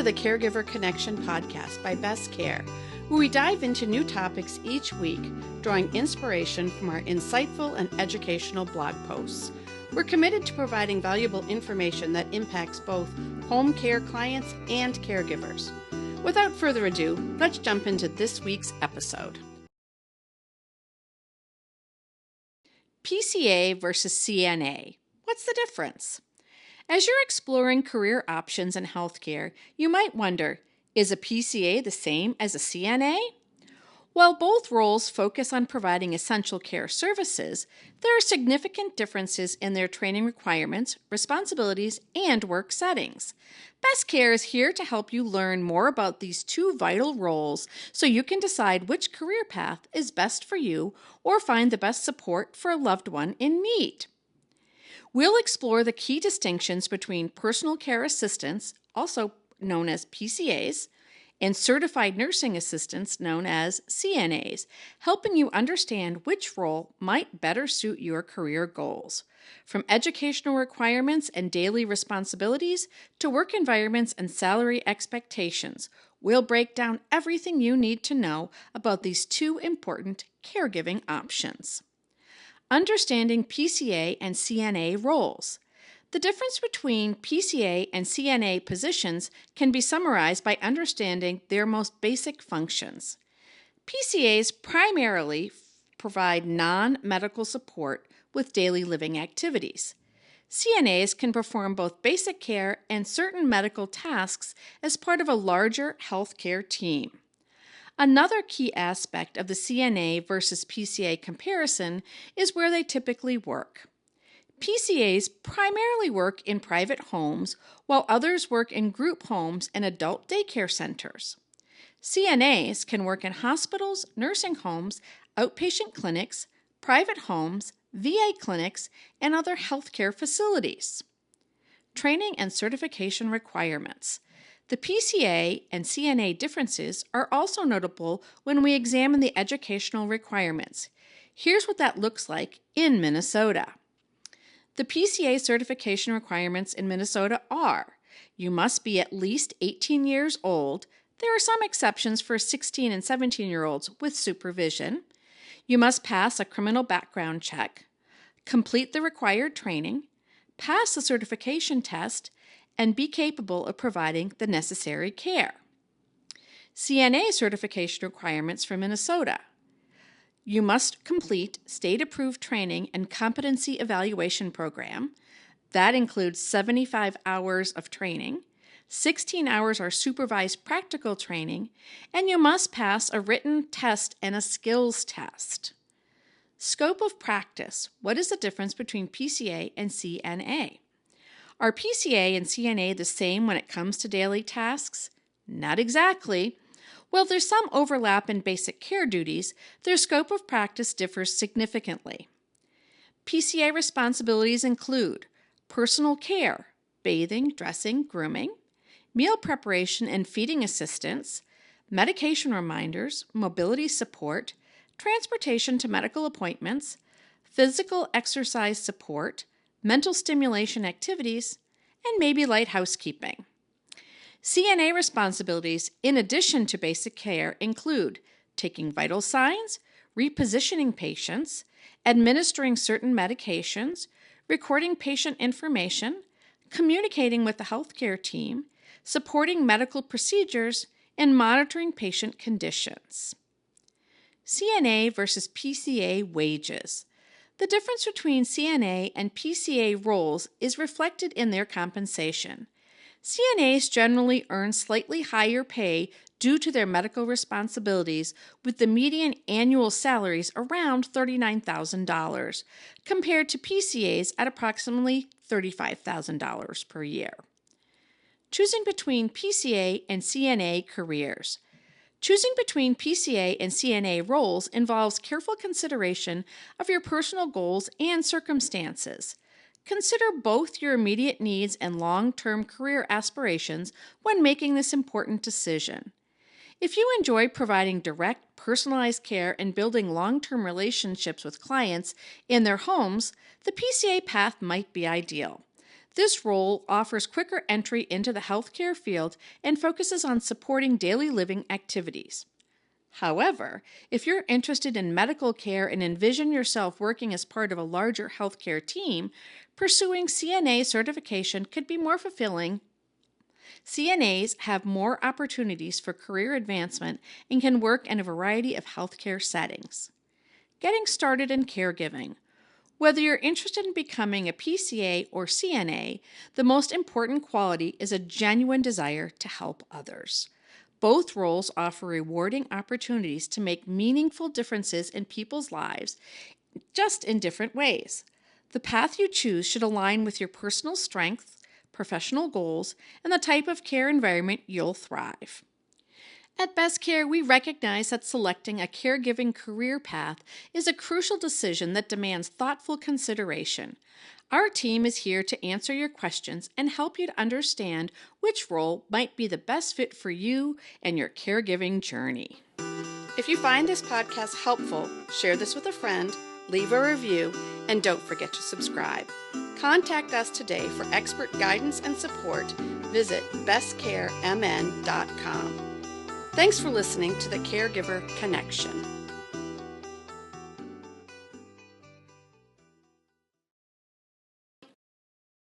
the Caregiver Connection podcast by Best Care, where we dive into new topics each week, drawing inspiration from our insightful and educational blog posts. We're committed to providing valuable information that impacts both home care clients and caregivers. Without further ado, let's jump into this week's episode. PCA versus CNA. What's the difference? As you're exploring career options in healthcare, you might wonder, is a PCA the same as a CNA? While both roles focus on providing essential care services, there are significant differences in their training requirements, responsibilities, and work settings. Best Care is here to help you learn more about these two vital roles so you can decide which career path is best for you or find the best support for a loved one in need. We'll explore the key distinctions between personal care assistants, also known as PCAs, and certified nursing assistants known as CNAs, helping you understand which role might better suit your career goals. From educational requirements and daily responsibilities to work environments and salary expectations, we'll break down everything you need to know about these two important caregiving options. Understanding PCA and CNA roles. The difference between PCA and CNA positions can be summarized by understanding their most basic functions. PCAs primarily provide non-medical support with daily living activities. CNAs can perform both basic care and certain medical tasks as part of a larger healthcare team. Another key aspect of the CNA versus PCA comparison is where they typically work. PCAs primarily work in private homes, while others work in group homes and adult daycare centers. CNAs can work in hospitals, nursing homes, outpatient clinics, private homes, VA clinics, and other healthcare facilities. Training and certification requirements. The PCA and CNA differences are also notable when we examine the educational requirements. Here's what that looks like in Minnesota. The PCA certification requirements in Minnesota are: you must be at least 18 years old. There are some exceptions for 16 and 17-year-olds with supervision. You must pass a criminal background check, complete the required training, pass the certification test, and be capable of providing the necessary care. CNA certification requirements for Minnesota. You must complete state-approved training and competency evaluation program. That includes 75 hours of training, 16 hours are supervised practical training, and you must pass a written test and a skills test. Scope of practice. What is the difference between PCA and CNA? Are PCA and CNA the same when it comes to daily tasks? Not exactly. While there's some overlap in basic care duties, their scope of practice differs significantly. PCA responsibilities include personal care, bathing, dressing, grooming, meal preparation and feeding assistance, medication reminders, mobility support, transportation to medical appointments, physical exercise support, mental stimulation activities, and maybe light housekeeping. CNA responsibilities, in addition to basic care, include taking vital signs, repositioning patients, administering certain medications, recording patient information, communicating with the healthcare team, supporting medical procedures, and monitoring patient conditions. CNA versus PCA wages. The difference between CNA and PCA roles is reflected in their compensation. CNAs generally earn slightly higher pay due to their medical responsibilities, with the median annual salaries around $39,000, compared to PCAs at approximately $35,000 per year. Choosing between PCA and CNA careers. Choosing between PCA and CNA roles involves careful consideration of your personal goals and circumstances. Consider both your immediate needs and long-term career aspirations when making this important decision. If you enjoy providing direct, personalized care and building long-term relationships with clients in their homes, the PCA path might be ideal. This role offers quicker entry into the healthcare field and focuses on supporting daily living activities. However, if you're interested in medical care and envision yourself working as part of a larger healthcare team, pursuing CNA certification could be more fulfilling. CNAs have more opportunities for career advancement and can work in a variety of healthcare settings. Getting started in caregiving. Whether you're interested in becoming a PCA or CNA, the most important quality is a genuine desire to help others. Both roles offer rewarding opportunities to make meaningful differences in people's lives, just in different ways. The path you choose should align with your personal strengths, professional goals, and the type of care environment you'll thrive. At Best Care, we recognize that selecting a caregiving career path is a crucial decision that demands thoughtful consideration. Our team is here to answer your questions and help you to understand which role might be the best fit for you and your caregiving journey. If you find this podcast helpful, share this with a friend, leave a review, and don't forget to subscribe. Contact us today for expert guidance and support. Visit bestcaremn.com. Thanks for listening to the Caregiver Connection.